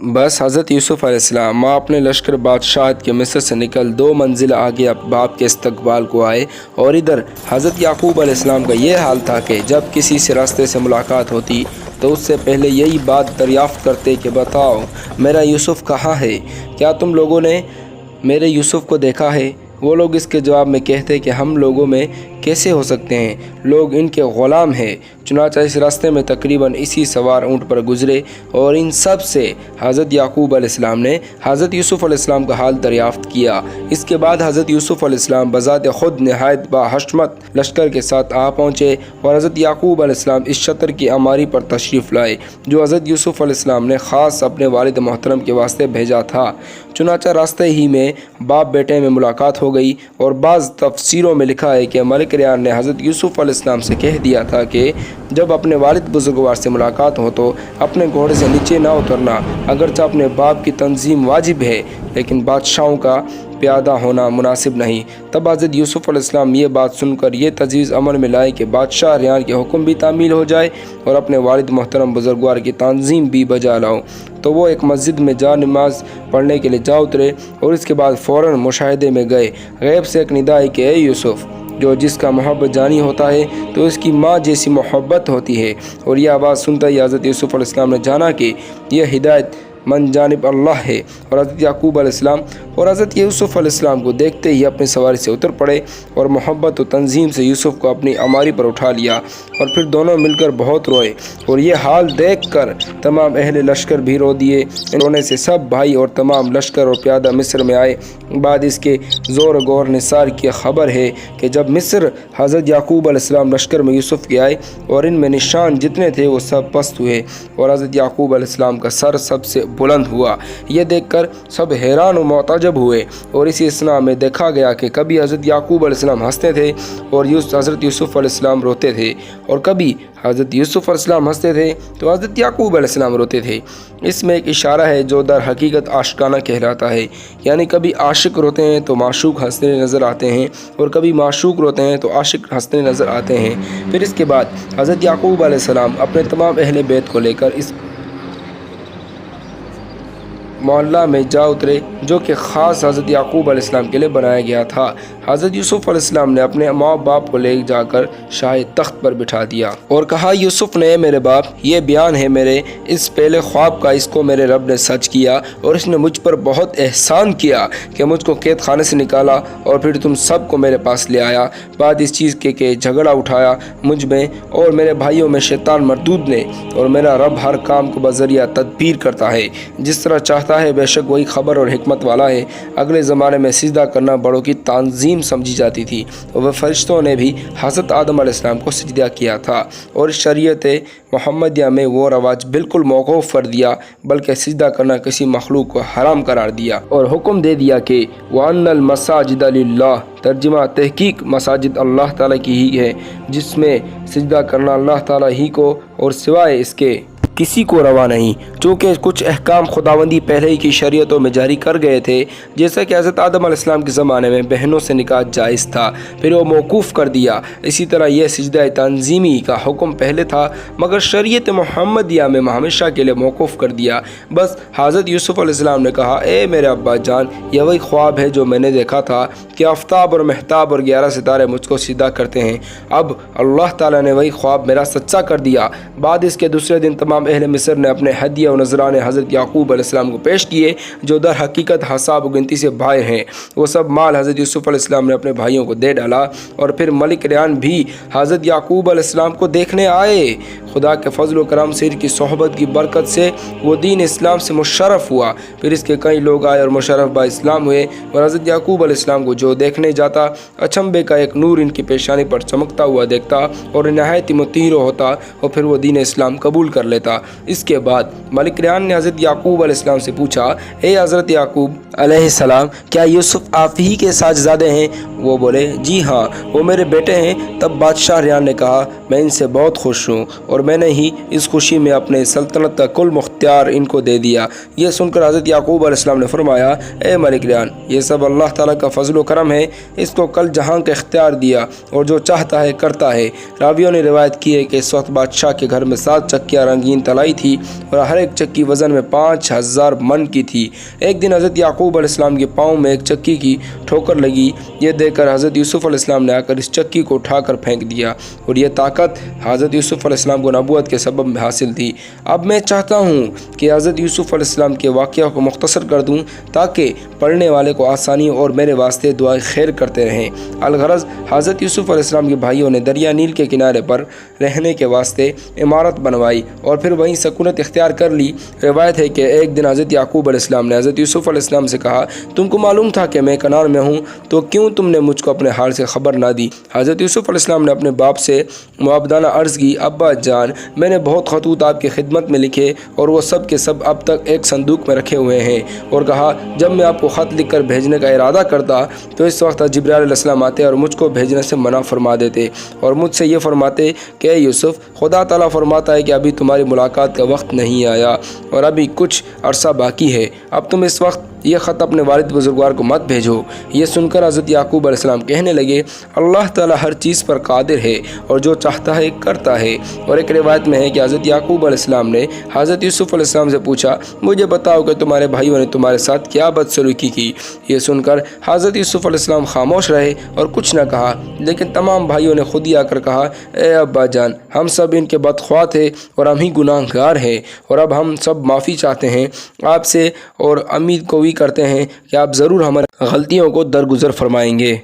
बस हज़रत यूसुफ़ अलैहिस्सलाम अपने लश्कर बादशाहत के मिस्र से निकल 2 मंजिल आगे अब बाप के इस्तकबाल को आए। और इधर हज़रत याकूब अलैहिस्सलाम का ये हाल था कि जब किसी से रास्ते से मुलाकात होती तो उससे पहले यही बात दरियाफ़्त करते कि बताओ मेरा यूसुफ़ कहाँ है, क्या तुम लोगों ने मेरे यूसुफ़ को देखा है। वो लोग इसके जवाब में कहते कि हम लोगों में कैसे हो सकते हैं, लोग इनके ग़ुलाम हैं। चुनांचे इस रास्ते में तकरीबन इसी सवार ऊँट पर गुज़रे और इन सब से हज़रत याकूब अलैहिस्सलाम ने हज़रत यूसुफ़ अलैहिस्सलाम का हाल दरियाफ़्त किया। इसके बाद हज़रत यूसुफ़ अलैहिस्सलाम बज़ात ख़ुद नहायत बाहशमत लश्कर के साथ आ पहुँचे और हज़रत याकूब अलैहिस्सलाम इस शतर की अमारी पर तशरीफ़ लाए जो हज़रत यूसुफ़ अलैहिस्सलाम ने ख़ास अपने वालिद मोहतरम के वास्ते भेजा था। चुनांचे रास्ते ही में बाप बेटे में मुलाकात हो गई और बाज़ तफसीरों में लिखा है कि मलिक रियान ने हज़रत यूसुफ़ अलैहिस्सलाम से कह दिया था कि जब अपने वालिद बुजुर्गवार से मुलाकात हो तो अपने घोड़े से नीचे ना उतरना, अगरचे अपने बाप की तंजीम वाजिब है लेकिन बादशाहों का प्यादा होना मुनासिब नहीं। तब हज़रत यूसुफ़ अलैहिस्सलाम ये बात सुनकर ये तजवीज़ अमल में लाए कि बादशाह रियान के हुक्म भी तामील हो जाए और अपने वालिद मोहतरम बुजुर्गवार की तंजीम भी बजा लाओ। तो वो एक मस्जिद में जा नमाज पढ़ने के लिए जा उतरे और इसके बाद फ़ौरन मुशाहिदे में गए। गैब से एक निदा आई कि ए यूसुफ़, जो जिसका मोहब्बत जानी होता है तो उसकी माँ जैसी मोहब्बत होती है। और यह आवाज़ सुनता ही हज़रत यूसुफ़ अलैहिस्सलाम ने जाना कि यह हिदायत मन जानिब अल्लाह है। और हज़रत याकूब अलैहिस्सलाम और हज़रत यूसुफ़ अलैहिस्सलाम को देखते ही अपनी सवारी से उतर पड़े और मोहब्बत और तंजीम से यूसुफ़ को अपनी अमारी पर उठा लिया और फिर दोनों मिलकर बहुत रोए। और ये हाल देखकर तमाम अहले लश्कर भी रो दिए। रोने से सब भाई और तमाम लश्कर और प्यादा मिस्र में आए। बाद इसके ज़ोर गौर निसार की खबर है कि जब मिस्र हज़रत याकूब अलैहिस्सलाम लश्कर में यूसुफ़ के आए और इनमें निशान जितने थे वो सब पस्त हुए और हज़रत याकूब अलैहिस्सलाम का सर सबसे बुलंद हुआ। ये देखकर सब हैरान और मुतअज्जब हुए। और इसी इसना में देखा गया कि कभी हज़रत याकूब अलैहिस्सलाम हंसते थे और हज़रत यूसुफ़ अलैहिस्सलाम रोते थे, और कभी हज़रत यूसुफ़ अलैहिस्सलाम हंसते थे तो हज़रत याकूब अलैहिस्सलाम रोते थे। इसमें एक इशारा है जो दर हकीकत आशिकाना कहलाता है, यानी कभी आशिक रोते हैं तो माशूक हंसते नज़र आते हैं और कभी माशूक रोते हैं तो आशिक हंसते नज़र आते हैं। फिर इसके बाद हज़रत याकूब अलैहिस्सलाम अपने तमाम अहले बैत को लेकर इस मोहल्ला में जा उतरे जो कि ख़ास हज़रत याकूब अलैहिस्सलाम के लिए बनाया गया था। हज़रत यूसुफ़ अलैहिस्सलाम ने अपने माँ बाप को ले जाकर शाही तख्त पर बिठा दिया और कहा, यूसुफ़ ने मेरे बाप, ये बयान है मेरे इस पहले ख्वाब का, इसको मेरे रब ने सच किया और इसने मुझ पर बहुत एहसान किया कि मुझको कैद खाने से निकाला और फिर तुम सब को मेरे पास ले आया। बाद इस चीज़ के झगड़ा उठाया मुझ में और मेरे भाइयों में शैतान मरदूद ने, और मेरा रब हर काम को बज़रिया तदबीर करता है, जिस तरह चाहता है, बेशक वही खबर और हिकमत वाला है। अगले ज़माने में सिजदा करना बड़ों की तांजीम समझी जाती थी और वह फरिश्तों ने भी हज़रत आदम अलैहिस्सलाम को सिजदा किया था और शरीयत मुहम्मदिया में वो रवाज बिल्कुल मौकूफ़ कर दिया, बल्कि सिजदा करना किसी मखलूक को हराम करार दिया और हुक्म दे दिया कि वअन्नल मसाजिद लिल्लाह, तर्जुमा तहकीक मसाजिद अल्लाह ताला की ही है, जिसमें सिजदा करना अल्लाह ताला ही को और सिवाय इसके किसी को रवा नहीं। चूँकि कुछ अहकाम खुदावंदी पहले ही की शरीयतों में जारी कर गए थे, जैसा कि हज़रत आदम अलैहिस्सलाम के ज़माने में बहनों से निकाह जायज़ था, फिर वो मौकूफ़ कर दिया। इसी तरह यह सिजदा तंजीमी का हुक्म पहले था मगर शरीयत मुहम्मदिया में हमेशा के लिए मौकूफ़ कर दिया। बस हज़रत यूसुफ़ अलैहिस्सलाम ने कहा, ए मेरे अब्बा जान, यह वही ख्वाब है जो मैंने देखा था कि आफ्ताब और महताब और 11 सितारे मुझको सिजदा करते हैं। अब अल्लाह ताला ने वही ख्वाब मेरा सच्चा कर दिया। बाद इसके दूसरे दिन तमाम अहले मिस्र ने अपने हदिया और नजराने हज़रत याकूब अलैहिस्सलाम को पेश किए जो दर हकीकत हसाब गिनती से भाई हैं। वो सब माल हज़रत यूसुफ़ अलैहिस्सलाम ने अपने भाइयों को दे डाला और फिर मलिक रियान भी हज़रत याकूब अलैहिस्सलाम को देखने आए। खुदा के फजल व करम से की सोहबत की बरकत से वो दीन इस्लाम से मुशर्रफ हुआ। फिर इसके कई लोग आए और मुशर्रफ बा इस्लाम हुए और हज़रत याकूब अलैहिस्सलाम को जो देखने जाता अचंभे का एक नूर इनकी पेशानी पर चमकता हुआ देखता और नहायत ही मुतीर होता और फिर वो दीन इस्लाम कबूल कर लेता। इसके बाद मलिक रियान ने हज़रत याकूब अलैहिस्सलाम से पूछा, ए हज़रत याकूब अलैहिस्सलाम, क्या यूसुफ़ आप ही के साजज़ादे हैं? वो बोले, जी हाँ, वो मेरे बेटे हैं। तब बादशाह रियान ने कहा, मैं इनसे बहुत खुश हूँ और اور میں نے ही इस खुशी में अपने सल्तनत का कुल मुख्तियार इनको दे दिया। ये सुनकर हज़रत याकूब अलैहिस्सलाम ने फरमाया, ए मलिक रियान, ये सब अल्लाह ताला का फजल व करम है, इसको कल जहां का इख्तियार दिया और जो चाहता है करता है। रावियों ने रिवायत की है कि इस वक्त बादशाह के घर में 7 चक्कियाँ रंगीन तलाई थी और हर एक चक्की वज़न में 5000 मन की थी। एक दिन हज़रत याकूब अलैहिस्सलाम के पाँव में एक चक्की की ठोकर लगी। ये देखकर हज़रत यूसुफ़ अलैहिस्सलाम ने आकर इस चक्की को उठाकर फेंक दिया और ये ताकत हज़रत यूसुफ़ अलैहिस्सलाम को नबूवत के सबब में हासिल थी। अब मैं चाहता हूँ कि हज़रत यूसुफ़ अलैहिस्सलाम के वाक़या को मुख्तसर कर दूँ ताकि पढ़ने वाले को आसानी और मेरे वास्ते दुआ खैर करते रहें। अलगरज़ हज़रत यूसुफ़ अलैहिस्सलाम के भाइयों ने दरिया नील के किनारे पर रहने के वास्ते इमारत बनवाई और फिर वहीं सकूनत इख्तियार कर ली। रिवायत है कि एक दिन हज़रत याकूब अलैहिस्सलाम ने हज़रत यूसुफ़ अलैहिस्सलाम से कहा, तुमको मालूम था कि मैं कनान में हूँ, तो क्यों तुमने मुझको अपने हाल से ख़बर ना दी। हज़रत यूसुफ़ अलैहिस्सलाम ने अपने बाप से मुआवदाना अर्ज़ की, अब्बा जान, मैंने बहुत खतूत आपकी खिदमत में लिखे और वो सब के सब अब तक एक संदूक में रखे हुए हैं। और कहा, जब मैं आपको ख़त लिख कर भेजने का इरादा करता तो इस वक्त जिब्राइल अलैहिस्सलाम आते और मुझको भेजने से मना फरमा देते और मुझसे ये फरमाते कि यूसुफ़, खुदा ताला फरमाता है कि अभी तुम्हारी मुलाकात का वक्त नहीं आया और अभी कुछ अरसा बाकी है। अब तुम इस वक्त ये ख़त अपने वालिद बुजुर्गवार को मत भेजो। ये सुनकर हज़रत याकूब अलैहिस्सलाम कहने लगे, अल्लाह ताला हर चीज़ पर कादिर है और जो चाहता है करता है। और एक रिवायत में है कि हज़रत याकूब अलैहिस्सलाम ने हज़रत यूसुफ़ अलैहिस्सलाम से पूछा, मुझे बताओ कि तुम्हारे भाइयों ने तुम्हारे साथ क्या बदसलूकी की। ये सुनकर हज़रत यूसुफ़ अलैहिस्सलाम खामोश रहे और कुछ न कहा, लेकिन तमाम भाइयों ने खुद ही आकर कहा, ए अब्बा जान, हम सब इनके बदख्वाह थे और हम ही गुनाहगार हैं और अब हम सब माफ़ी चाहते हैं आपसे और उम्मीद को भी करते हैं कि आप ज़रूर हमारी गलतियों को दरगुजर फरमाएंगे।